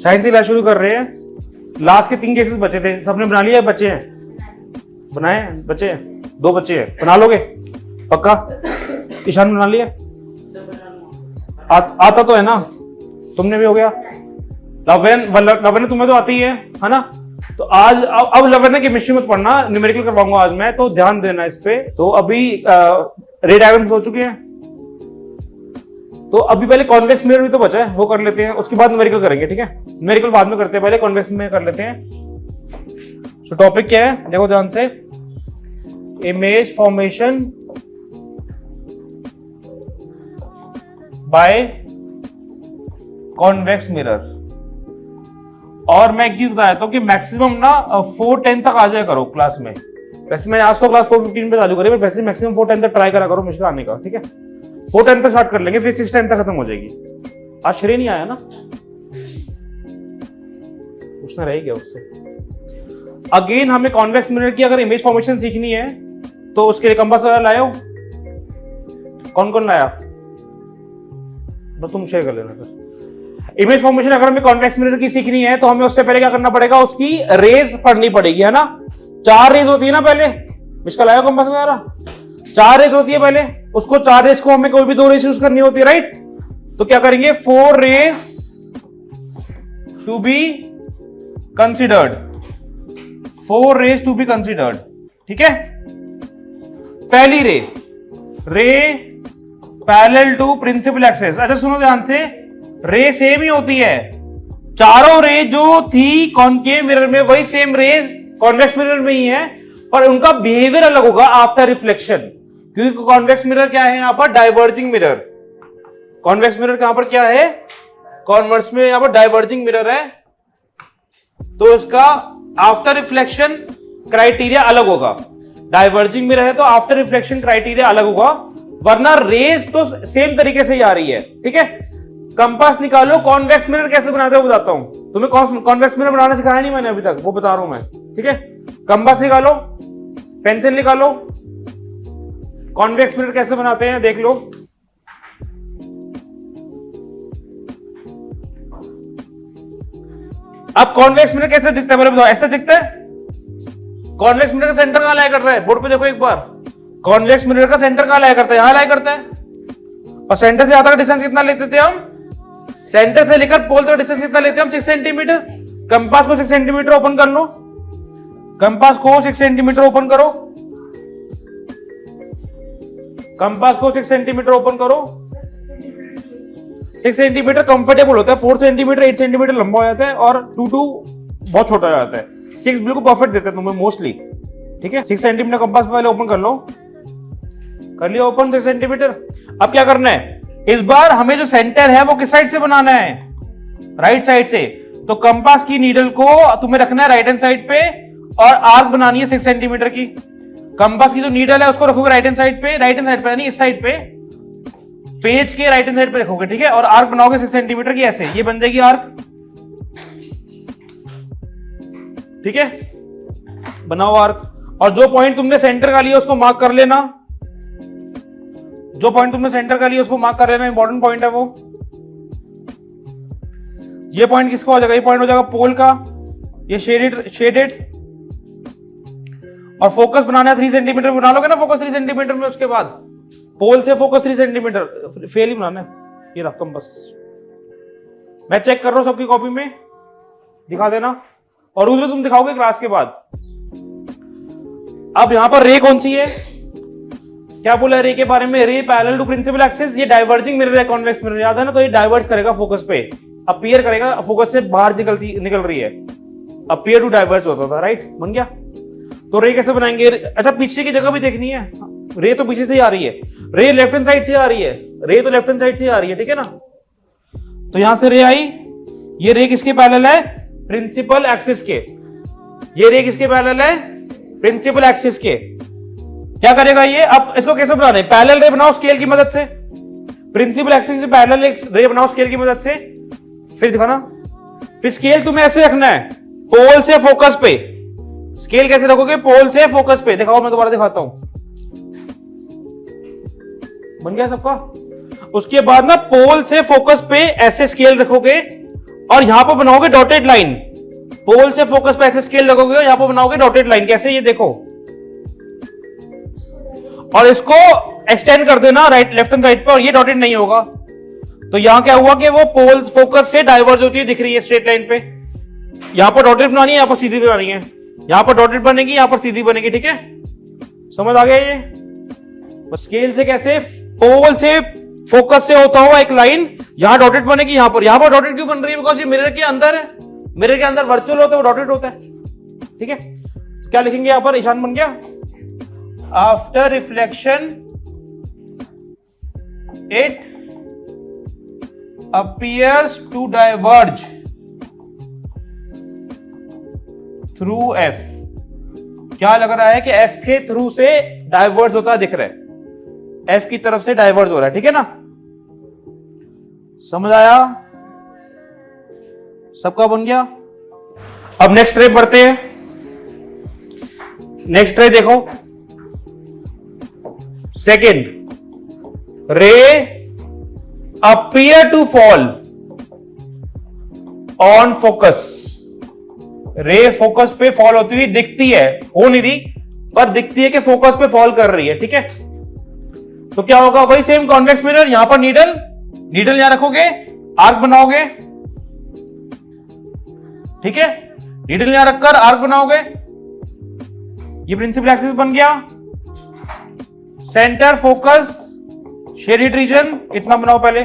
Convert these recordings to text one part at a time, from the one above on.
Science की class शुरू कर रहे हैं। लास्ट के 3 केसेस बचे थे, सबने बना लिया? बच्चे हैं, बनाए? बच्चे हैं, 2 बच्चे हैं, बना लोगे पक्का? ईशान बना लिया? आता तो है ना? तुमने भी हो गया? लवन तुम्हें तो आती है ना? तो आज अब लवन ने केमिस्ट्री मत पढ़ना, न्यूमेरिकल करवाऊंगा आज मैं, तो ध्यान देना इस पे। तो अभी रे डायग्राम हो चुके हैं, तो अभी पहले कॉन्वेक्स मिरर भी तो बचा है, वो कर लेते हैं, उसके बाद न्यूमेरिकल करेंगे, ठीक है? न्यूमेरिकल बाद में करते हैं, पहले कॉन्वेक्स में कर लेते हैं। तो टॉपिक क्या है देखो ध्यान से, image formation by convex mirror. और मैं एक चीज बताया था कि मैक्सिमम ना 4:10 तक आ जाया करो क्लास में। वैसे मैं आज तो क्लास 4:15 पे चालू करी, बट वैसे मैक्सिमम 4:10 तक ट्राई करा करो मुश्किल आने का, ठीक है? 4:10 तक स्टार्ट कर लेंगे, फिर 6:10 तक खत्म हो जाएगी। आज श्रेय नहीं आया ना, पूछना रह गया उससे। अगेन हमें कॉन्वेक्स मिरर की अगर इमेज फॉर्मेशन सीखनी है तो उसके लिए कंपास वगैरह लाए हो? कौन कौन लाया? बस तुम शेयर कर लेना फिर। इमेज फॉर्मेशन अगर हमें कॉन्वेक्स मिरर की सीखनी है तो हमें उससे पहले क्या करना पड़ेगा, उसकी रेज पढ़नी पड़ेगी, है ना? 4 रेज होती है ना पहले, इसका लाया कंपास वगैरह? 4 रेज होती है पहले, उसको 4 रेज को हमें कोई भी 2 रेज यूज करनी होती है, राइट? तो क्या करेंगे, 4 rays to be considered, 4 rays to be considered, ठीक है? पहली रे पैरेलल टू प्रिंसिपल एक्सिस। अच्छा सुनो ध्यान से, रे सेम ही होती है, चारों रे जो थी कॉनकेव मिरर में वही सेम रे कॉन्वेक्स मिरर में ही है, पर उनका बिहेवियर अलग होगा आफ्टर रिफ्लेक्शन, क्योंकि कॉन्वेक्स मिरर क्या है यहां पर, डाइवर्जिंग मिरर। कॉन्वेक्स मिरर कहां पर क्या है, कॉन्वर्स में यहां पर डाइवर्जिंग मिरर है, तो इसका आफ्टर रिफ्लेक्शन क्राइटेरिया अलग होगा। डाइवर्जिंग मिरर है तो आफ्टर रिफ्लेक्शन क्राइटेरिया अलग होगा, वरना रेज तो सेम तरीके से ही आ रही है, ठीक है? कंपास निकालो, कॉन्वेक्स मिरर कैसे बनाते हो बताता हूं तुम्हें। कॉन्वेक्स मिरर बनाना सिखाया नहीं मैंने अभी तक, वो बता रहा हूं मैं, ठीक है? कंपास निकालो, पेंसिल निकालो, कॉन्वेक्स मिरर कैसे बनाते हैं देख लो। अब कॉन्वेक्स मिरर कैसे दिखता है बोले बताओ? ऐसे दिखता है। कॉन्वेक्स मिरर का सेंटर कहां लाया कर रहा है, बोर्ड पे देखो एक बार। कॉन्वेक्स मिरर का सेंटर कहां लाया करता है, यहां लाया करता है। और सेंटर से यहां तक डिस्टेंस कितना लेते थे हम, सेंटर से लेकर पोल तक डिस्टेंस कितना लेते हैं हम, 6 सेंटीमीटर। कंपास को 6 सेंटीमीटर ओपन कर लो, कंपास को 6 सेंटीमीटर ओपन करो, कंपास को 6 सेंटीमीटर ओपन करो। 6 सेंटीमीटर कंफर्टेबल होता है, 4 सेंटीमीटर 8 सेंटीमीटर लंबा हो जाता है, और 2 बहुत छोटा हो जाता है। 6 बिल्कुल परफेक्ट देते हैं तुम्हें मोस्टली, ठीक है? 6 सेंटीमीटर कंपास पहले ओपन कर लो, कर लिया ओपन 6 सेंटीमीटर। अब क्या करना है, इस बार हमें जो सेंटर है वो किस साइड से बनाना है, राइट साइड से। तो कंपास की नीडल को तुम्हें रखना है राइट हैंड साइड पे, और आर्क बनानी है 6 सेंटीमीटर की। कंपास की जो नीडल है उसको रखोगे राइट हैंड साइड पे, राइट हैंड साइड पे यानी इस साइड पे, पेज के राइट हैंड साइड पे रखोगे, ठीक है? और आर्क बनाओगे 6 सेंटीमीटर की, ऐसे ये बन जाएगी आर्क, ठीक है? बनाओ आर्क। और जो पॉइंट तुमने सेंटर का लिया उसको मार्क कर लेना, जो पॉइंट तुमने सेंटर का लिया उसको मार्क कर लेना, इंपॉर्टेंट पॉइंट है वो। ये पॉइंट किसका हो जाएगा, ये पॉइंट हो जाएगा पोल का, ये शेडेड। और फोकस बनाना है 3 सेंटीमीटर, बना लोगे ना फोकस 3 सेंटीमीटर में। उसके बाद पोल से फोकस 3 सेंटीमीटर, फेल ही बनाना है। ये रकम बस मैं चेक कर रहा हूं सबकी कॉपी में, दिखा देना, और उधर तुम दिखाओगे क्लास के बाद। अब यहां पर रे कौन सी है, क्या बोला रे के बारे में, ray parallel to principal axis. ये डाइवर्जिंग मिरर है, कॉन्वेक्स मिरर, याद है ना? तो ये डाइवर्ज करेगा फोकस पे, अपीयर करेगा, फोकस से बाहर निकल रही है, अपीयर टू डाइवर्ज होता था, राइट? बन गया। तो रे कैसे बनाएंगे? अच्छा पीछे की जगह भी देखनी है, रे तो पीछे से ही आ रही है, रे लेफ्ट हैंड साइड से आ रही है, रे तो लेफ्ट हैंड साइड से आ रही है, ठीक है ना? तो यहां से रे आई, ये रे किसके पैरेलल है, प्रिंसिपल एक्सिस के। ये रे किसके पैरेलल है, प्रिंसिपल एक्सिस के। क्या करेगा ये, अब इसको कैसे बनाना है, पैरेलल रे बनाओ स्केल की मदद से, प्रिंसिपल एक्सिस से पैरेलल रे बनाओ स्केल की मदद से। फिर दिखाना, फिर स्केल तुम्हें ऐसे रखना है, पोल से फोकस पे। स्केल कैसे रखोगे, पोल से फोकस पे। दिखाओ मैं दोबारा दिखाता हूं, बन गया सबका? उसके बाद ना पोल से फोकस पे ऐसे स्केल रखोगे, और यहां पर बनाओगे डॉटेड लाइन, पोल से फोकस पे ऐसे स्केल लगोगे और यहां पर बनाओगे डॉटेड लाइन। कैसे, ये देखो, और इसको एक्सटेंड कर देना राइट लेफ्ट हैंड साइड पे, और ये डॉटेड नहीं होगा। तो यहां क्या हुआ कि वो पोल फोकस से डाइवर्ज होती है, दिख रही है स्ट्रेट लाइन पे। यहां पर डॉटेड बनानी है, यहां पर सीधी बनानी है, यहां पर डॉटेड बनेगी, यहां पर सीधी बनेगी। ठीक है, समझ आ गया ये? स्केल से कैसे पोल से फोकस से होता हुआ एक लाइन यहां डॉटेड बनेगी, यहां पर डॉटेड क्यों बन रही है? बिकॉज ये मिरर के अंदर है, मिरर के अंदर वर्चुअल होता है, वो डॉटेड होता है। ठीक है, तो क्या लिखेंगे यहां पर? ईशान बन गया, after reflection it appears to diverge through F। क्या लग रहा है कि F के थ्रू से डाइवर्ज होता दिख रहा है, F की तरफ से डाइवर्ज हो रहा है। ठीक है ना, समझ आया? सबका बन गया। अब नेक्स्ट रे बढ़ते हैं। नेक्स्ट रे देखो, सेकेंड रे appear to fall on focus। रे फोकस पे फॉल होती हुई दिखती है, हो नहीं रही पर दिखती है कि फोकस पे फॉल कर रही है। ठीक है, तो क्या होगा? वही सेम कॉन्वेक्स मिरर, यहां पर नीडल यहां रखोगे, आर्क बनाओगे। ठीक है, नीडल यहां रखकर आर्क बनाओगे, ये प्रिंसिपल एक्सिस बन गया। सेंटर फोकस शेडेड रीजन इतना बनाओ पहले।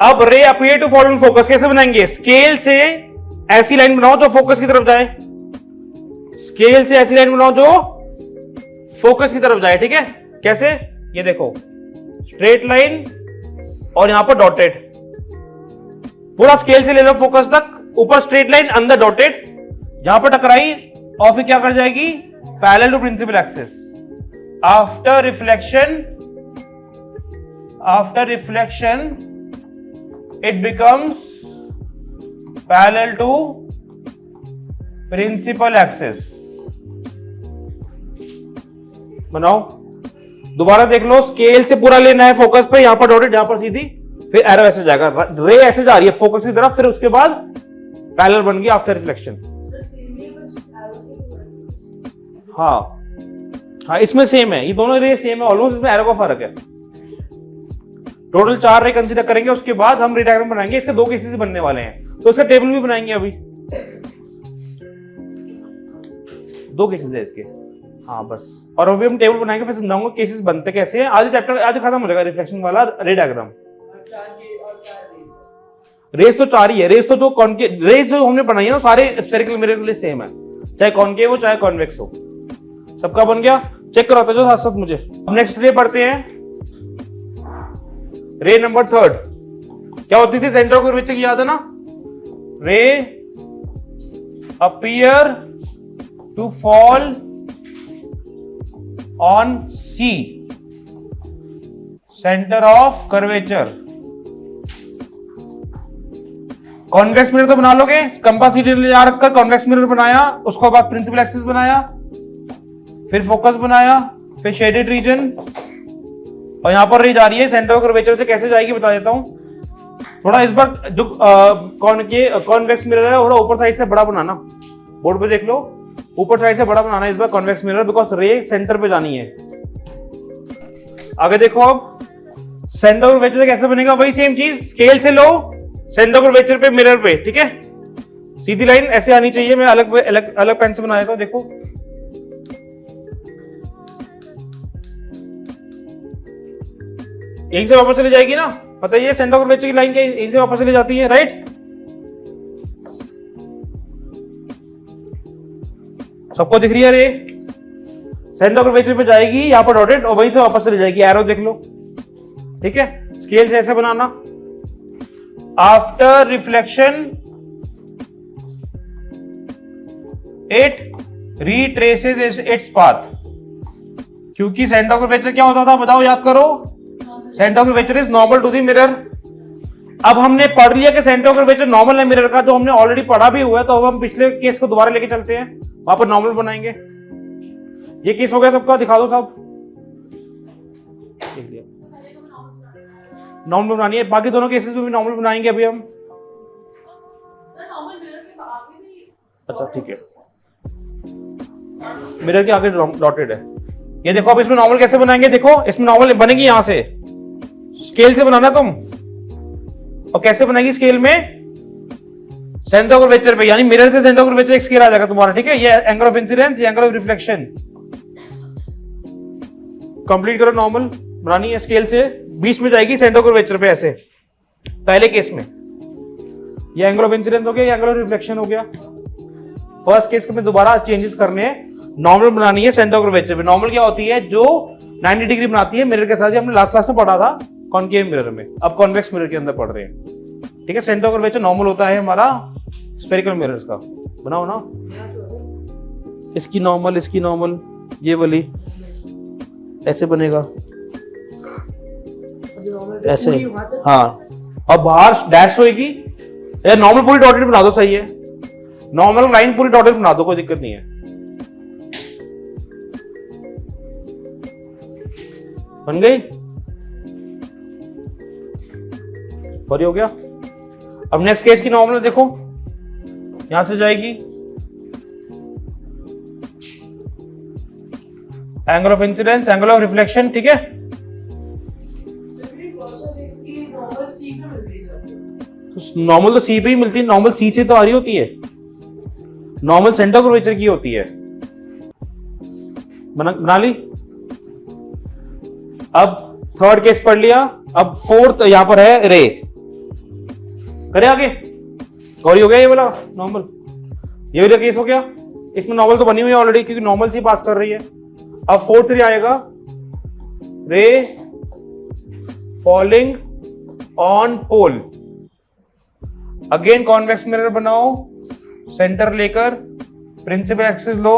अब ray appear to fall on focus कैसे बनाएंगे? स्केल से ऐसी लाइन बनाओ जो फोकस की तरफ जाए, स्केल से ऐसी लाइन बनाओ जो फोकस की तरफ जाए। ठीक है, कैसे? ये देखो, स्ट्रेट लाइन और यहां पर डॉटेड, पूरा स्केल से ले लो फोकस तक, ऊपर स्ट्रेट लाइन, अंदर डॉटेड, यहां पर टकराई और फिर क्या कर जाएगी? Parallel to principal axis. After reflection it becomes parallel to principal axis। बनाओ, दोबारा देख लो, स्केल से पूरा लेना है फोकस पे, यहां पर डॉटेड, यहां पर सीधी, फिर एरो ऐसे जाएगा, रे ऐसे जा रही है फोकस की तरफ, फिर उसके बाद पैरेलल बन गई आफ्टर रिफ्लेक्शन। हाँ, इसमें सेम है, ये दोनों रे सेम है ऑलमोस्ट, इसमें एरो का फर्क है। टोटल 4 रे कंसीडर करेंगे, उसके बाद हम रे डायग्राम बनाएंगे। इसके 2 केसेस बनने वाले हैं, तो इसका टेबल भी बनाएंगे। अभी 2 केसेस है इसके, हाँ बस। और अभी हम टेबल बनाएंगे, फिर समझाऊंगा केसेस बनते कैसे हैं। आज चैप्टर आज खत्म हो जाएगा रिफ्लेक्शन वाला रे डायग्राम। रेस तो 4 ही है, रेस तो जो रेस जो हमने बनाई है ना, सारे स्फेरिकल मिरर के लिए सेम है, चाहे कॉनकेव हो चाहे कॉन्वेक्स हो। सबका बन गया? चेक कराता जो साथ साथ मुझे। अब नेक्स्ट रे पढ़ते हैं, रे नंबर 3 क्या होती थी? सेंटर ऑफ कर्वेचर की याद है ना? Ray appear to fall on C, centre of curvature. Convex mirror तो बना लोगे, कंपास लीनियर रखकर कॉन्वेक्स मिरर बनाया, उसके बाद प्रिंसिपल एक्सिस बनाया, फिर फोकस बनाया, फिर शेडेड रीजन, और यहां पर रे जा रही है सेंटर ऑफ कर्वेचर से। कैसे जाएगी बता देता हूं। थोड़ा इस बार जो कॉन्वेक्स मिरर है थोड़ा ऊपर साइड से बड़ा बनाना, बोर्ड पे देख लो, ऊपर साइड से बड़ा बनाना इस बार convex mirror, because ray centre पे जानी है। आगे देखो, अब सेंटर ऑफ कर्वेचर कैसे बनेगा? वही सेम चीज, स्केल से लो, सेंटर ऑफ कर्वेचर पे, मिरर पे। ठीक है, सीधी लाइन ऐसे आनी चाहिए। मैं अलग पेन से बनाया था, देखो यहीं से वापस चली जाएगी ना, पता ही है सेंटर ऑफ कर्वेचर की लाइन के यहीं से वापस चली जाती है, राइट? सबको दिख रही है रे? सेंटर ऑफ कर्वेचर पे जाएगी, यहां पर डॉटेड, और वहीं से वापस चली जाएगी, एरो देख लो। ठीक है, स्केल से ऐसे बनाना। After reflection it retraces its path. क्योंकि सेंटर ऑफ कर्वेचर क्या होता था बताओ, याद करो? Centre of curvature is normal to the mirror. अब हमने पढ़ लिया कि सेंटर ऑफ कर्वेचर नॉर्मल है मिरर का, जो हमने ऑलरेडी पढ़ा भी हुआ है, तो अब हम पिछले केस को दोबारा लेके चलते हैं, वहां पर नॉर्मल बनाएंगे। ये केस हो गया सबका, दिखा दो सब। नॉर्मल बनानी है, बाकी दोनों केसेस में भी नॉर्मल बनाएंगे अभी हम। अच्छा ठीक है, मिरर के आगे डॉटेड है। ये देखो अब इसमें नॉर्मल कैसे बनाएंगे, देखो इसमें नॉर्मल बनेगी यहां से, स्केल से बनाना तुम। और कैसे बनेगी स्केल में, सेंटर ऑफ कर्वेचर पे, यानी मिरर से सेंटर ऑफ कर्वेचर एक स्केल आ जाएगा तुम्हारा, ठीक है। ये एंगल ऑफ इंसिडेंस, ये एंगल ऑफ रिफ्लेक्शन। कंप्लीट करो, नॉर्मल बनानी है स्केल से, बीच में जाएगी सेंटर ऑफ कर्वेचर पे ऐसे, पहले केस में। ये एंगल ऑफ इंसिडेंस हो गया, ये एंगल ऑफ रिफ्लेक्शन हो गया। फर्स्ट केस में दोबारा चेंजेस करने हैं, नॉर्मल बनानी है सेंटर ऑफ कर्वेचर पे। नॉर्मल क्या होती है, जो 90 डिग्री बनाती है मिरर के साथ, हमने लास्ट क्लास में पढ़ा था कॉनकेव मिरर में, अब कॉन्वेक्स मिरर के अंदर पढ़ रहे हैं, ठीक है। सेंटर ऑफ कर्वेचर नॉर्मल होता है हमारा स्फेरिकल मिरर्स का। बनाओ ना, इसकी नॉर्मल, इसकी नॉर्मल, ये वाली ऐसे बनेगा, ऐसे, हाँ। अब बाहर डैश होएगी, या नॉर्मल पूरी डॉटेड बना दो, सही है। नॉर्मल लाइन पूरी डॉटेड बना दो, कोई दिक्कत नहीं है। बन गई, और हो गया। अब नेक्स्ट केस की नॉर्मल देखो, यहां से जाएगी angle of incidence, angle of reflection, ठीक है। नॉर्मल तो सी पे ही मिलती है, नॉर्मल सी से तो आ रही होती है, नॉर्मल सेंटर ऑफ कर्वेचर की होती है। बना ली। अब थर्ड केस पढ़ लिया, अब फोर्थ यहां पर है रे, करे आगे, गौरी हो गया ये वाला नॉर्मल, ये वाला केस हो गया। इसमें नॉर्मल तो बनी हुई है ऑलरेडी, क्योंकि नॉर्मल सी पास कर रही है। अब फोर्थ रे आएगा, ray falling on pole. Again convex mirror बनाओ, सेंटर लेकर प्रिंसिपल एक्सिस लो।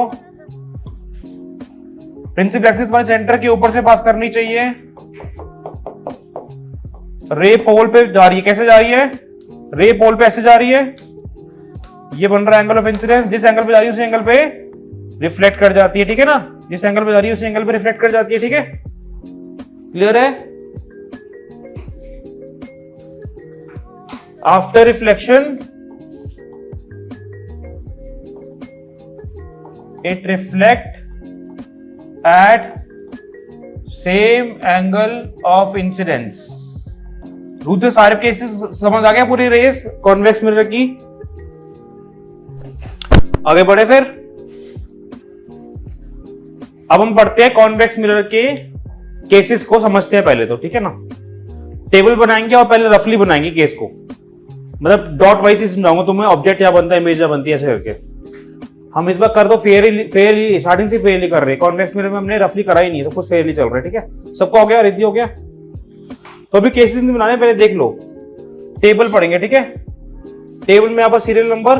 प्रिंसिपल एक्सिस तुम्हारे सेंटर के ऊपर से पास करनी चाहिए। रे पोल पे जा रही है, कैसे जा रही है, रे पोल पे ऐसे जा रही है, ये बन रहा है एंगल ऑफ इंसिडेंस। जिस एंगल पे जा रही है उसी एंगल पे रिफ्लेक्ट कर जाती है, ठीक है ना। जिस एंगल पे जा रही है उसी एंगल पे रिफ्लेक्ट कर जाती है, ठीक है। क्लियर है। After reflection it reflect at same angle of incidence। रूट सारे केसेस समझ आ गया, पूरी रेस कॉन्वेक्स मिरर की। आगे बढ़े फिर, अब हम पढ़ते हैं कॉन्वेक्स मिरर के केसेस को समझते हैं पहले तो, ठीक है ना। टेबल बनाएंगे और पहले रफली बनाएंगे केस को, मतलब डॉट वाइज ही समझाऊंगा तुम्हें, ऑब्जेक्ट क्या बनता है, इमेज क्या बनती है, ऐसे करके। हम इस बार कर दो फेयरली, स्टार्टिंग से फेयरली कर रहे हैं। कॉन्वेक्स मिरर में हमने रफली करा ही नहीं है, सब कुछ फेयरली चल रहा है, ठीक है। सबको हो गया, रिद्धि हो गया। तो अभी केसेस बनाने पहले देख लो, टेबल पढ़ेंगे, ठीक है। टेबल में यहां पर serial number,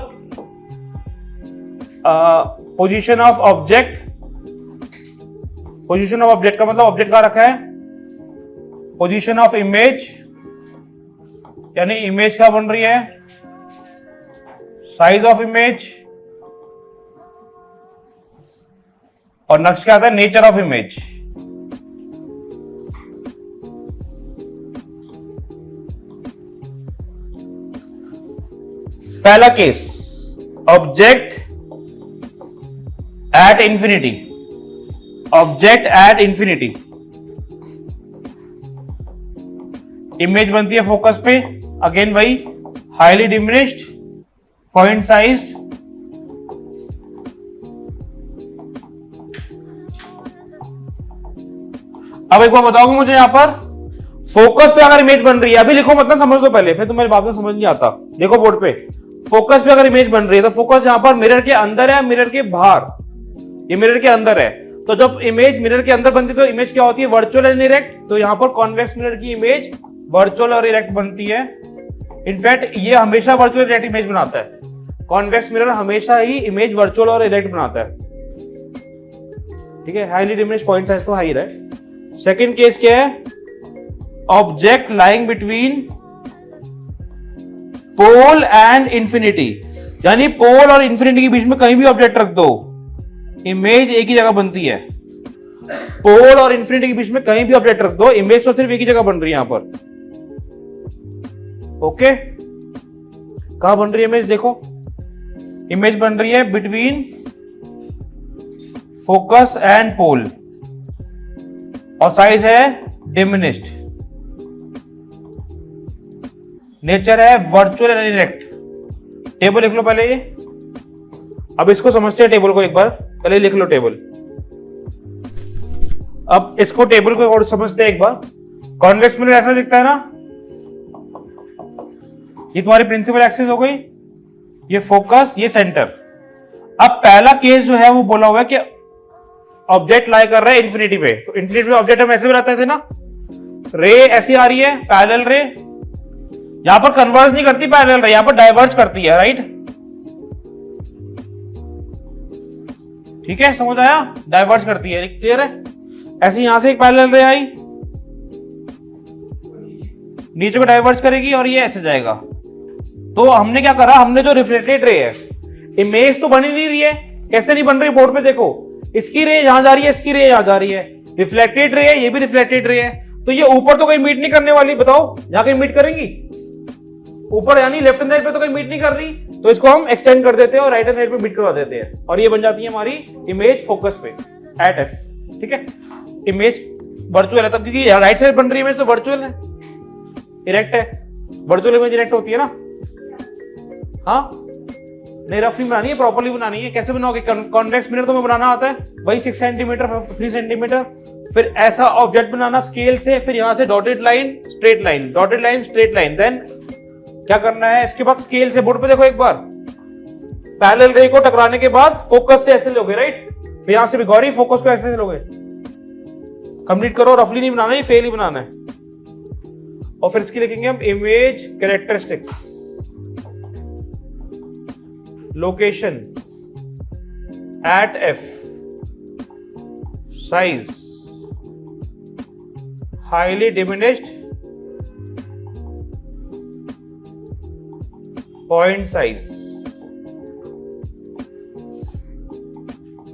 position of object. Position of object का मतलब ऑब्जेक्ट कहां रखा है, पोजीशन ऑफ इमेज, यानी इमेज क्या बन रही है, साइज ऑफ इमेज, और नेक्स्ट क्या आता है, नेचर ऑफ इमेज। पहला case, object at infinity. Object at infinity, image बनती है फोकस पे, अगेन वही हाईली डिमिनिश्ड पॉइंट साइज। अब एक बार बताओगे मुझे, यहां पर फोकस पे अगर इमेज बन रही है, अभी लिखो मतलब समझ लो पहले, फिर तुम्हारी बात में समझ नहीं आता। देखो बोर्ड पे, फोकस पे अगर इमेज बन रही है तो फोकस यहां पर मिरर के अंदर है, मिरर के बाहर, ये मिरर के अंदर है। तो जब इमेज मिरर के अंदर बनती है तो इमेज क्या होती है, वर्चुअल एंड इरेक्ट। तो यहां पर कॉन्वेक्स मिरर की इमेज वर्चुअल और इरेक्ट बनती है। इनफैक्ट ये हमेशा वर्चुअल इरेक्ट इमेज बनाता है, कॉन्वेक्स मिरर हमेशा ही इमेज वर्चुअल और इरेक्ट बनाता है, ठीक है। हाईली डिमिनिश्ड पॉइंट साइज तो हाई रहे। सेकंड केस क्या है, object lying between pole and infinity, यानी पोल और इंफिनिटी के बीच में कहीं भी ऑब्जेक्ट रख दो, इमेज एक ही जगह बनती है। पोल और इंफिनिटी के बीच में कहीं भी ऑब्जेक्ट रख दो, इमेज तो सिर्फ एक ही जगह बन रही है यहां पर, ओके, कहां बन रही है इमेज? देखो इमेज बन रही है बिटवीन फोकस एंड पोल और साइज है डिमिनिश्ड। नेचर है वर्चुअल एंड इनडायरेक्ट। टेबल लिख लो पहले ये, अब इसको समझते हैं टेबल को एक बार, पहले लिख लो टेबल। अब इसको टेबल को और समझते हैं एक बार। कॉन्वेक्स मिरर ऐसा दिखता है ना, ये तुम्हारी प्रिंसिपल एक्सिस हो गई, ये फोकस, ये सेंटर। अब पहला केस जो है वो बोला हुआ है कि ऑब्जेक्ट लाई कर रहा है इंफिनिटी पे, तो इंफिनिटी पे ऑब्जेक्ट हम ऐसे बनाते थे ना, रे ऐसी आ रही है पैरेलल रे, यहां पर कन्वर्ज नहीं करती पैरेलल रे, यहां पर डाइवर्ज करती है, राइट? ठीक है, समझ आया? डाइवर्ज करती है, क्लियर है? ऐसे यहां से एक पैरेलल रे आई, नीचे को डाइवर्ज करेगी और ये ऐसे जाएगा। तो हमने क्या करा, हमने जो रिफ्लेक्टेड रे है, इमेज तो बन ही नहीं रही है, कैसे नहीं बन रही? बोर्ड पे देखो, इसकी रे यहां जा रही है, इसकी रे यहां जा रही है, रिफ्लेक्टेड रे है, ये भी रिफ्लेक्टेड रे है, तो ये ऊपर तो कहीं मीट नहीं करने वाली, बताओ यहां कहीं मीट करेंगी? ऊपर यानी लेफ्ट हैंड साइड पे तो कहीं मीट नहीं कर रही, तो इसको हम एक्सटेंड कर देते हैं और राइट हैंड साइड पे मीट करवा देते हैं, और ये बन जाती है हमारी इमेज फोकस पे एट एफ। ठीक है, इमेज वर्चुअल है तब, क्योंकि राइट साइड बन रही है इमेज तो वर्चुअल है, इरेक्ट है, वर्चुअल इमेज इरेक्ट होती है ना। हाँ, नहीं रफली बनानी है, प्रॉपर्ली बनानी है। कैसे बनाओगे? कॉन्वेक्स मिरर तो बनाना आता है, वही 6 सेंटीमीटर 3 सेंटीमीटर, फिर ऐसा ऑब्जेक्ट बनाना स्केल से, फिर यहां से dotted line straight line, dotted line straight line, then क्या करना है इसके बाद स्केल से, बोर्ड पे देखो एक बार, पैरेलल रे को टकराने के बाद फोकस से ऐसे लोगे, राइट? फिर यहां से भी गौरी फोकस को ऐसे लोगे। कंप्लीट करो, रफली नहीं बनाना है, फेल ही बनाना है। और फिर इसकी लिखेंगे हम image characteristics, location eight F, size highly diminished, point size,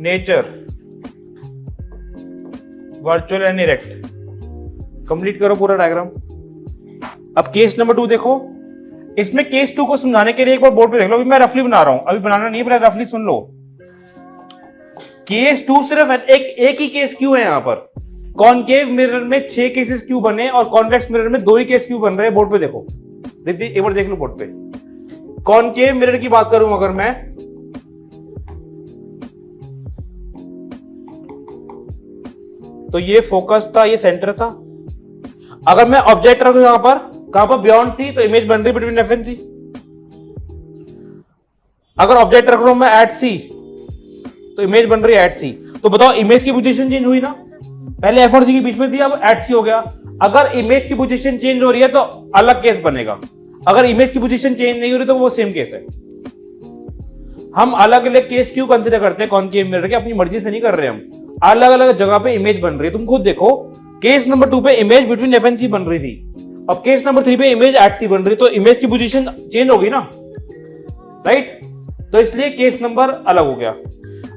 nature virtual and erect. Complete करो पूरा डायग्राम। अब केस नंबर 2 देखो, इसमें केस 2 को समझाने के लिए एक बार बोर्ड पे देख लो, अभी मैं रफली बना रहा हूं, अभी बनाना नहीं है, रफली सुन लो। केस 2 सिर्फ एक ही केस क्यों है यहां पर? कॉनकेव मिरर में 6 केसेस क्यों बने और कॉन्वेक्स मिरर में 2 ही केस क्यों बन रहे हैं? बोर्ड पे देखो, एक बार देख लो बोर्ड पे। कॉनकेव मिरर की बात करूं अगर मैं, तो ये फोकस था, ये सेंटर था। अगर मैं ऑब्जेक्ट रखूं यहां पर, कहां पर? बियॉन्ड सी, तो इमेज बन रही बिटवीन एफ एंड सी। अगर ऑब्जेक्ट रख रहा हूं मैं एट सी, तो इमेज बन रही है एट सी। तो बताओ इमेज की पोजीशन चेंज हुई ना, पहले एफ और सी के बीच में थी, अब एट सी हो गया। अगर इमेज की पोजीशन चेंज हो रही है तो अलग केस बनेगा, अगर इमेज की पोजीशन चेंज नहीं हो रही तो वो सेम केस है। हम अलग अलग केस क्यों कंसीडर करते हैं कॉनकेव मिरर के? अपनी मर्जी से नहीं कर रहे हम, अलग अलग जगह पे इमेज बन रही है। तुम खुद देखो, केस नंबर 2 पे इमेज बिटवीन एफ एंड सी बन रही थी, अब केस नंबर 3 पे इमेज एट सी बन रही, तो इमेज की पोजीशन चेंज होगी ना, राइट? तो इसलिए केस नंबर अलग हो गया।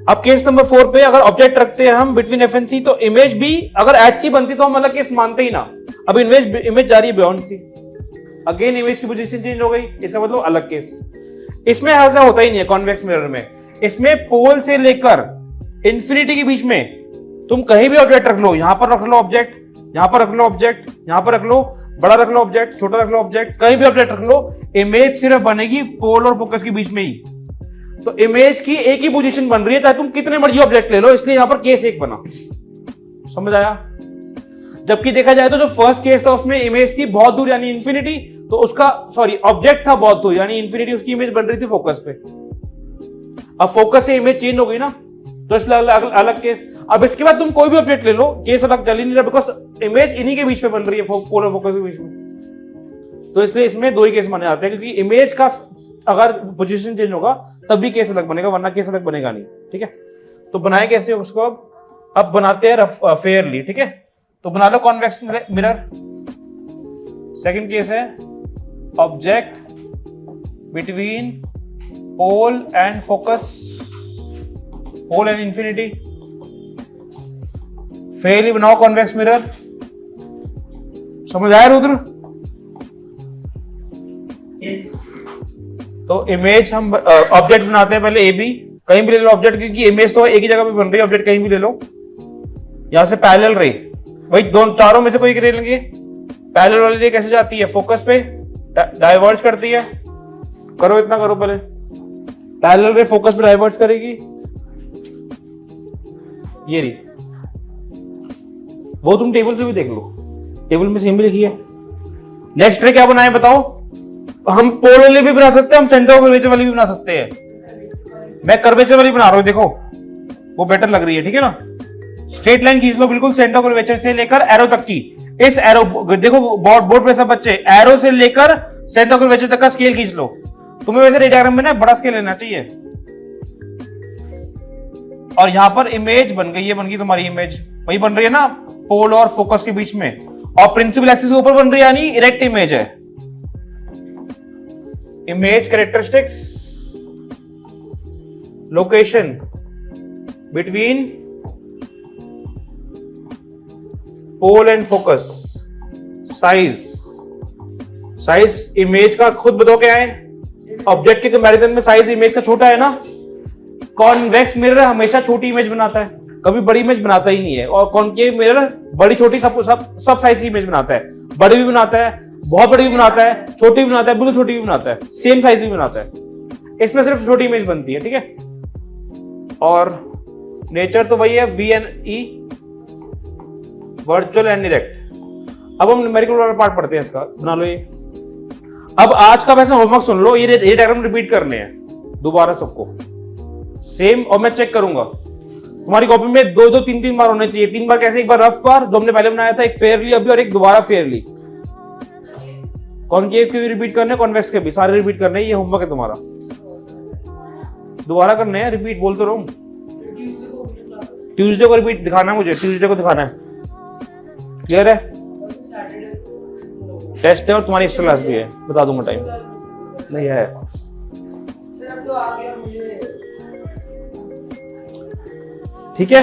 अब केस नंबर 4 पे अगर ऑब्जेक्ट रखते हैं हम बिटवीन एफ एंड सी, तो इमेज भी अगर एट सी बनती तो हम अलग केस मानते ही ना। अब इमेज जा रही है बियॉन्ड सी, अगेन इमेज की पोजीशन चेंज हो गई, इसका मतलब अलग केस। इसमें ऐसा होता ही नहीं है कॉन्वेक्स मिरर में, इसमें पोल से लेकर इंफिनिटी के बीच में तुम कहीं भी ऑब्जेक्ट रख लो, यहां पर रख लो ऑब्जेक्ट, यहां पर रख लो ऑब्जेक्ट, यहां पर रख लो, बड़ा रख लो ऑब्जेक्ट, छोटा रख लो ऑब्जेक्ट, कहीं भी ऑब्जेक्ट रख लो, इमेज सिर्फ बनेगी पोल और फोकस के बीच में ही। तो इमेज की एक ही पोजीशन बन रही है, चाहे तुम कितने मर्जी ऑब्जेक्ट ले लो, इसलिए यहां पर केस एक बना। समझ आया? जबकि देखा जाए तो जो फर्स्ट केस था उसमें इमेज थी बहुत दूर यानी इंफिनिटी, तो उसका ऑब्जेक्ट था बहुत दूर यानी इंफिनिटी, उसकी इमेज बन रही थी फोकस पे। अब फोकस से इमेज चेंज हो गई ना, तो इसलिए अलग केस। अब इसके बाद तुम कोई भी ऑब्जेक्ट ले लो, केस अलग चल ही नहीं रहा, बिकॉज इमेज इन्हीं के बीच में बन रही है, पोल और फोकस के बीच में। तो इसलिए इसमें 2 ही केस माने जाते हैं, क्योंकि इमेज का अगर पोजीशन चेंज होगा तब भी केस अलग बनेगा, वरना केस अलग बनेगा नहीं। ठीक है, तो बनाए कैसे उसको? अब बनाते हैं फेयरली। ठीक है, तो बना लो कॉन्वेक्स मिरर। सेकंड केस है object between pole and focus, pole and infinity. Fairly बनाओ कॉन्वेक्स मिरर। समझ आया रुद्र? तो इमेज हम ऑब्जेक्ट बनाते हैं पहले ए बी, कहीं भी ले लो ऑब्जेक्ट, क्योंकि इमेज तो एक ही जगह पे बन रही है, ऑब्जेक्ट कहीं भी ले लो। यहां से पैरेलल रे, वही दोनों चारों में से कोई रे लेंगे। पैरेलल वाली रे कैसे जाती है, फोकस पे डाइवर्ज करती है। करो इतना करो पहले, पैरेलल रे फोकस पे डाइवर्ज करेगी, ये रही। वो तुम टेबल से भी देख लो, टेबल में सेम भी लिखी है। नेक्स्ट रे क्या बनाए बताओ। हम पोल वाली भी बना सकते हैं, हम सेंटर ऑफ कर्वेचर वाली भी बना सकते हैं। मैं कर्वेचर वाली बना रहा हूं, देखो वो बेटर लग रही है, ठीक है ना। स्ट्रेट लाइन खींच लो बिल्कुल सेंटर ऑफ कर्वेचर से लेकर एरो तक की। इस एरो देखो बोर्ड पे सब बच्चे, एरो से लेकर सेंटर ऑफ कर्वेचर तक का स्केल खींच लो। तुम्हें वैसे डायग्राम में ना बड़ा स्केल लेना चाहिए। और यहां पर इमेज बन गई, ये बन गई तुम्हारी इमेज, वही बन रही है ना पोल और फोकस के बीच में, और प्रिंसिपल एक्सिस के ऊपर बन रही है, यानी इरेक्ट इमेज है। Image characteristics, location between pole and focus, size image का खुद बताओ क्या है। ऑब्जेक्ट के कंपैरिजन में साइज इमेज का छोटा है ना। कॉन्वेक्स मिरर हमेशा छोटी इमेज बनाता है, कभी बड़ी इमेज बनाता ही नहीं है। और कॉनकेव मिरर बड़ी छोटी सब साइज की इमेज बनाता है, बड़ी भी बनाता है, बहुत बड़ी भी बनाता है, छोटी भी बनाता है, बिल्कुल छोटी भी बनाता है, सेम साइज भी बनाता है। इसमें सिर्फ छोटी इमेज बनती है, ठीक है। और नेचर तो वही है VNE, वर्चुअल एंड डायरेक्ट। अब हम न्यूमेरिकल वाला पार्ट पढ़ते हैं, इसका बना लो ये। अब आज का वैसे होमवर्क सुन लो, ये डायग्राम रिपीट करने हैं दोबारा सबको सेम, और मैं चेक करूंगा तुम्हारी कॉपी में 2-2, 3-3 बार होने चाहिए। 3 बार कैसे, एक बार रफ बार जो हमने पहले बनाया था, एक फेयरली अभी, और एक दोबारा फेयरली। कॉनकेव के भी रिपीट करने, कॉन्वेक्स के भी, सारे रिपीट करने, ये होमवर्क है तुम्हारा। दोबारा करने हैं, रिपीट बोलते रहूं। ट्यूसडे को रिपीट दिखाना है मुझे, ट्यूसडे को दिखाना है, क्लियर है। टेस्ट है और तुम्हारी एक्स्ट्रा क्लास भी है, बता दूंगा टाइम नहीं है। ठीक है,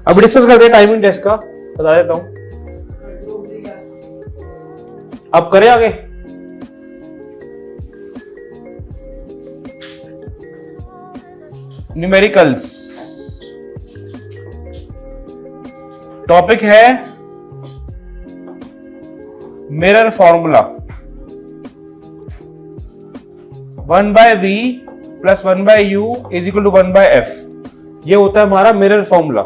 अब डिस्कस करते हैं टाइमिंग टेस्ट का, बता देता हूं। अब करें आगे। न्यूमेरिकल्स टॉपिक है mirror formula. 1/v + 1/u = 1/f, ये होता है हमारा मिरर फॉर्मूला,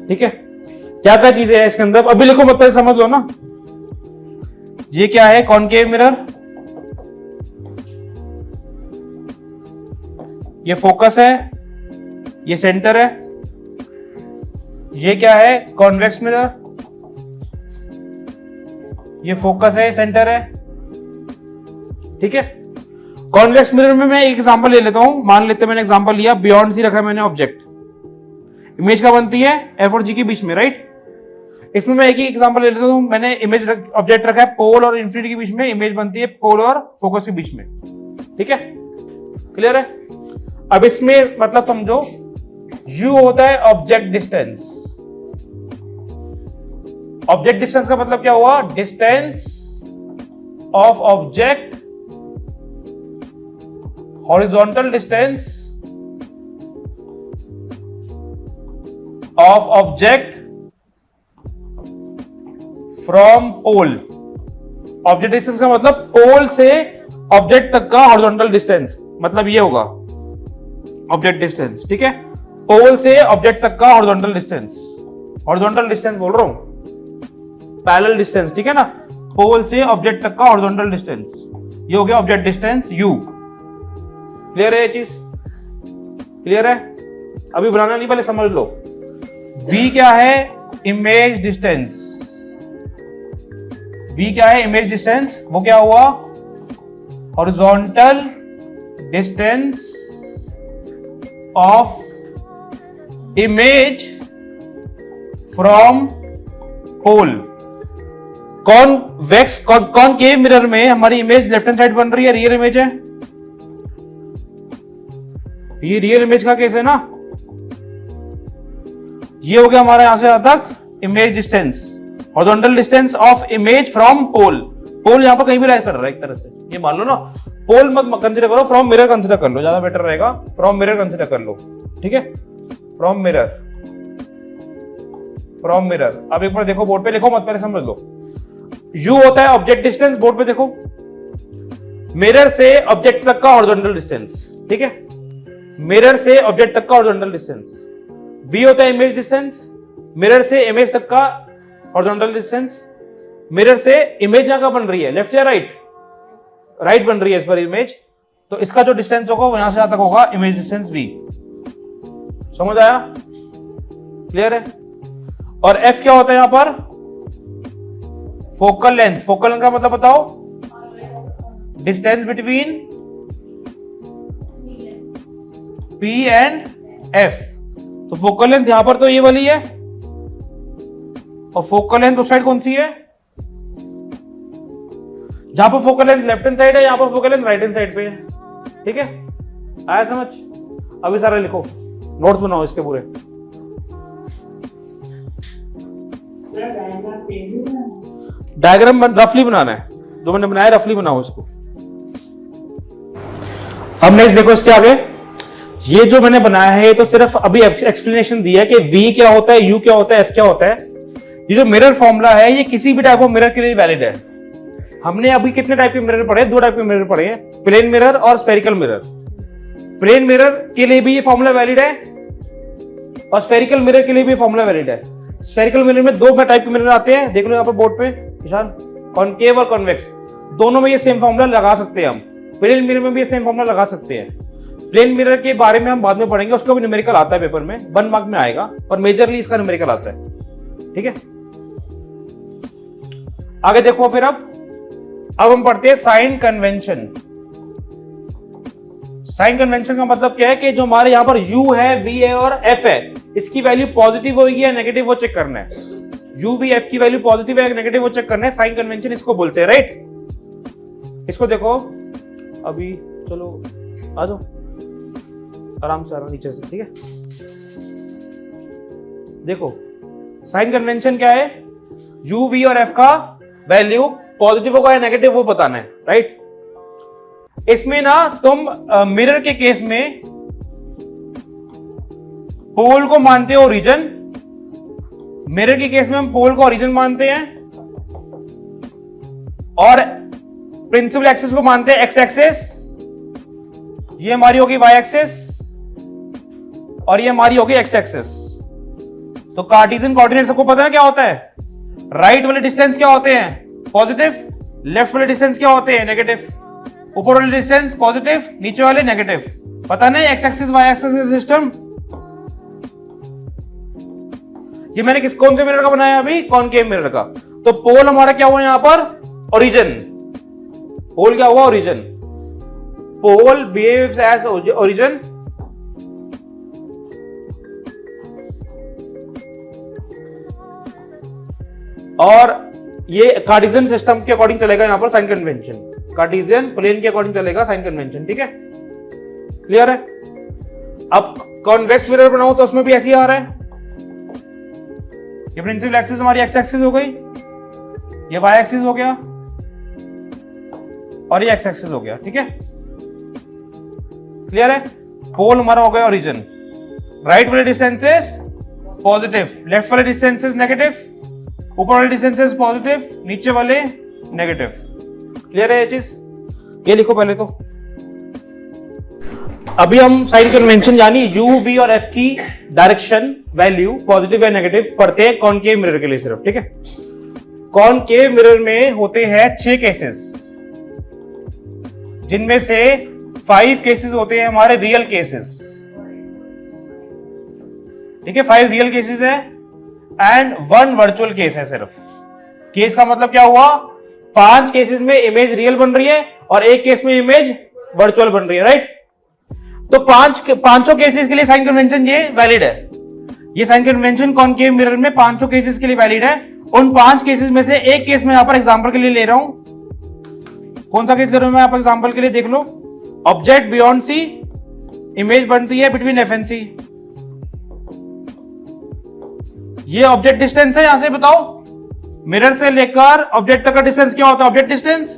ठीक है। क्या क्या चीजें हैं इसके अंदर, अभी लिखो मतलब समझ लो ना। ये क्या है, कॉनकेव मिरर, ये फोकस है, ये सेंटर है। ये क्या है, कॉन्वेक्स मिरर, ये फोकस है, सेंटर है, ठीक है। कॉन्वेक्स मिरर में मैं एक एग्जांपल ले लेता हूं, मान लेते हैं मैंने एग्जांपल लिया, बियॉन्ड सी रखा है मैंने ऑब्जेक्ट, इमेज का बनती है F और G के बीच में, राइट। इसमें मैं एक ही एग्जांपल ले लेता हूं, मैंने इमेज ऑब्जेक्ट रखा है पोल और इंफिनिटी के बीच में, इमेज बनती है पोल और फोकस के बीच में, ठीक है, क्लियर है। अब इसमें मतलब समझो, U होता है ऑब्जेक्ट डिस्टेंस। ऑब्जेक्ट डिस्टेंस का मतलब क्या हुआ, distance of object, horizontal distance of object from pole. Object distance का मतलब पोल से ऑब्जेक्ट तक का हॉरिजॉन्टल डिस्टेंस, मतलब ये होगा ऑब्जेक्ट डिस्टेंस, ठीक है। पोल से ऑब्जेक्ट तक का हॉरिजॉन्टल डिस्टेंस, हॉरिजॉन्टल डिस्टेंस बोल रहा हूं, पैरेलल डिस्टेंस, ठीक है ना। पोल से ऑब्जेक्ट तक का हॉरिजॉन्टल डिस्टेंस, ये हो गया ऑब्जेक्ट डिस्टेंस U। क्लियर है ये चीज, क्लियर है। अभी बनाना नहीं, पहले समझ लो। V क्या है, इमेज डिस्टेंस। V क्या है, इमेज डिस्टेंस, वो क्या हुआ, horizontal distance of image from pole. Concave mirror में हमारी इमेज लेफ्ट हैंड साइड बन रही है, रियल इमेज है, ये रियल इमेज का केस है ना। ये हो गया हमारा यहां से यहां तक image distance, horizontal distance of image from pole. Pole यहाँ पर कहीं भी लाइज कर रहा है एक तरह से, ये मान लो ना। पोल मत कंसिडर करो, फ्रॉम मिरर कंसिडर कर लो, ज्यादा बेटर रहेगा। फ्रॉम मिरर कंसिडर कर लो, ठीक है। From mirror, from mirror. अब एक बार देखो बोर्ड पे, लिखो मत, पहले समझ लो। यू होता है ऑब्जेक्ट डिस्टेंस, बोर्ड पे देखो, मिरर से ऑब्जेक्ट तक का हॉरिजॉन्टल डिस्टेंस, ठीक है। मिरर से ऑब्जेक्ट तक का हॉरिजॉन्टल डिस्टेंस। वी होता है इमेज डिस्टेंस, मिरर से इमेज तक का हॉरिजॉन्टल डिस्टेंस। मिरर से इमेज यहां का बन रही है, लेफ्ट या राइट? राइट बन रही है इस पर इमेज, तो इसका जो डिस्टेंस होगा वो यहां से यहां तक होगा इमेज डिस्टेंस v। समझ आया? क्लियर है? और f क्या होता है यहां पर? Focal length. फोकल लेंथ का मतलब बताओ? Distance between p and f। तो फोकल लेंथ यहां पर तो ये वाली है, और फोकल लेंथ उस साइड कौन सी है? जहां पर focal length left hand side है, यहां पर focal length right hand side पे है, ठीक है। आया समझ? अभी सारा लिखो, नोट्स बनाओ इसके पूरे। डायग्राम रफली बनाना है, जो मैंने बनाया रफली बनाओ इसको। अब नेक्स्ट देखो इसके आगे, ये जो मैंने बनाया है तो सिर्फ अभी एक्सप्लेनेशन दिया है कि V क्या होता है, U क्या होता है, F क्या होता है। ये जो मिरर फॉर्मूला है ये किसी भी टाइप ऑफ मिरर के लिए वैलिड है। हमने अभी कितने टाइप के मिरर पढ़े? 2 टाइप के मिरर पढ़े हैं, प्लेन मिरर और स्फेरिकल मिरर। प्लेन मिरर के लिए भी ये फॉर्मूला वैलिड है और स्फेरिकल मिरर के लिए भी फॉर्मूला वैलिड है। स्फेरिकल मिरर में 2 टाइप के मिरर आते हैं, देख लो यहाँ पर बोर्ड पे निशान, कॉनकेव और कॉन्वेक्स। दोनों में ये सेम फॉर्मूला लगा सकते हैं हम। प्लेन मिरर में भी ये सेम फॉर्मूला लगा सकते हैं। प्लेन मिरर के बारे में हम बाद में पढ़ेंगे, उसका भी न्यूमेरिकल आता है पेपर में, 1 मार्क में आएगा, और मेजरली इसका न्यूमेरिकल आता है, ठीक है। आगे देखो फिर अब हम पढ़ते हैं साइन कन्वेंशन। साइन कन्वेंशन का मतलब क्या है कि जो हमारे यहां पर u है, v है और f है, इसकी वैल्यू पॉजिटिव होगी या नेगेटिव वो चेक करना है। u, v, f की वैल्यू पॉजिटिव है या नेगेटिव वो चेक करना है। साइन कन्वेंशन इसको बोलते हैं, राइट। इसको देखो अभी, चलो आ जाओ आराम से, आराम नीचे से, ठीक है। देखो साइन कन्वेंशन क्या है? u, v और f का वैल्यू पॉजिटिव होगा या नेगेटिव वो बताना है, राइट। इसमें ना तुम मिरर के केस में पोल को मानते हो ओरिजिन। मिरर के केस में हम पोल को ओरिजिन मानते हैं और प्रिंसिपल एक्सिस को मानते हैं एक्स एक्सिस। ये हमारी होगी वाई एक्सिस और ये हमारी होगी एक्स एक्सिस। तो कार्टेशियन कोऑर्डिनेट सबको पता है क्या होता है? राइट वाले डिस्टेंस क्या होते हैं? पॉजिटिव। लेफ्ट वाले डिस्टेंस क्या होते हैं? नेगेटिव। ऊपर वाले डिस्टेंस पॉजिटिव, नीचे वाले नेगेटिव। पता नहीं X axis Y axis system. ये मैंने कौन से मिरर का बनाया अभी? कॉनकेव मिरर का। तो पोल हमारा क्या हुआ यहां पर? ओरिजिन। पोल क्या हुआ? ओरिजिन। पोल बिहेव्स एज ओरिजिन और ये कार्टेशियन सिस्टम के अकॉर्डिंग चलेगा यहां पर साइन कन्वेंशन। कार्टेशियन प्लेन के अकॉर्डिंग चलेगा साइन कन्वेंशन, ठीक है। क्लियर है? अब कॉन्वेक्स मिरर बनाऊं तो उसमें भी ऐसे ही आ रहा है। ये प्रिंसिपल एक्सिस हमारी एक्स एक्सिस हो गई, ये वाई एक्सिस हो गया और ये एक्स एक्सिस हो गया, ठीक है। क्लियर है? पोल हमारा हो गया ओरिजिन। राइट वाले डिस्टेंसेस पॉजिटिव, लेफ्ट वाले डिस्टेंसेस नेगेटिव, ऊपर वाले डिस्टेंसेस पॉजिटिव, नीचे वाले नेगेटिव। क्लियर है ये चीज? ये लिखो पहले तो। अभी हम साइन कन्वेंशन यानी u, v और f की डायरेक्शन वैल्यू पॉजिटिव या नेगेटिव पढ़ते हैं कॉनकेव मिरर के लिए सिर्फ, ठीक है। कॉनकेव मिरर में होते हैं 6 केसेस, जिनमें से 5 केसेस होते हैं हमारे रियल केसेस, ठीक है। 5 रियल केसेस है एंड 1 वर्चुअल केस है सिर्फ। केस का मतलब क्या हुआ? 5 केसेस में इमेज रियल बन रही है और 1 केस में इमेज वर्चुअल बन रही है, राइट। तो 5 केसेस के लिए साइन कन्वेंशन ये वैलिड है। ये साइन कन्वेंशन कॉनकेव मिरर में 5 केसेस के लिए वैलिड है। उन 5 केसेस में से एक केस मैं यहां पर एग्जांपल के लिए ले रहा हूं। कौन सा केस ले रहा हूं मैं यहां पर एग्जांपल के लिए? देख लो, ऑब्जेक्ट बियॉन्ड सी, इमेज बनती है बिटवीन एफ एंड सी। ये ऑब्जेक्ट डिस्टेंस है, यहां से बताओ मिरर से लेकर ऑब्जेक्ट तक का डिस्टेंस क्या होता है? ऑब्जेक्ट डिस्टेंस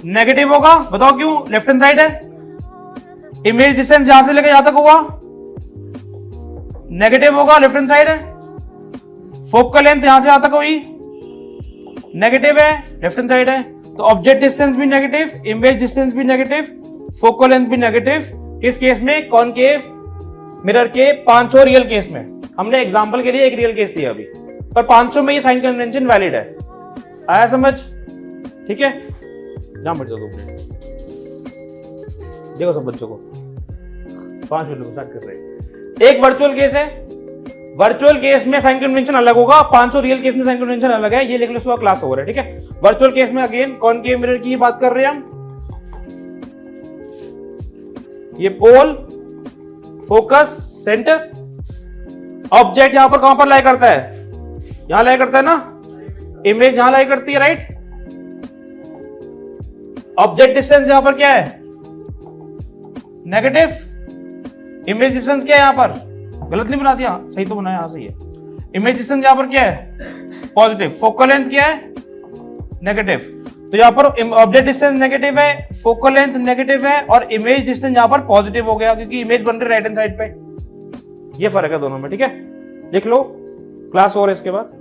नेगेटिव होगा। बताओ क्यों? लेफ्ट हैंड साइड है। इमेज डिस्टेंस यहां से लेकर यहां तक होगा, नेगेटिव होगा, लेफ्ट हैंड साइड है। फोकल लेंथ यहां से यहां तक हुई, नेगेटिव है, लेफ्ट हैंड साइड है। तो ऑब्जेक्ट डिस्टेंस भी नेगेटिव, इमेज डिस्टेंस भी नेगेटिव, फोकल लेंथ भी नेगेटिव। किस केस में? कॉनकेव मिरर के 500 रियल केस में। हमने एग्जांपल के लिए एक रियल केस लिया अभी, पर 500 में ये साइन कन्वेंशन वैलिड है। आया समझ? ठीक है, जहां बैठ जाओ तुम। देखो सब बच्चों को 5 मिनट स्टार्ट कर रहे हैं। एक वर्चुअल केस है, वर्चुअल केस में साइन कन्वेंशन अलग होगा, 500 रियल केस में साइन कन्वेंशन अलग है। ये लिख लो, इसका क्लास ओवर है। ठीक है, वर्चुअल केस में अगेन कॉनकेव मिरर की बात कर रहे हैं हम। ये पोल, फोकस, सेंटर, ऑब्जेक्ट यहां पर कहां पर लाई करता है? यहां लाई करता है ना, इमेज यहां लाई करती है, राइट। ऑब्जेक्ट डिस्टेंस यहां पर क्या है? नेगेटिव। इमेज डिस्टेंस क्या है यहां पर? गलत नहीं बना दिया, सही तो बनाया, यहां सही है। इमेज डिस्टेंस यहां पर क्या है? पॉजिटिव। फोकल लेंथ क्या है? नेगेटिव। तो यहां पर ऑब्जेक्ट डिस्टेंस नेगेटिव है, फोकल लेंथ नेगेटिव है, और इमेज डिस्टेंस यहां पर पॉजिटिव हो गया क्योंकि इमेज बन रही राइट हैंड साइड पे। ये फर्क है दोनों में। ठीक है, लिख लो, क्लास और इसके बाद।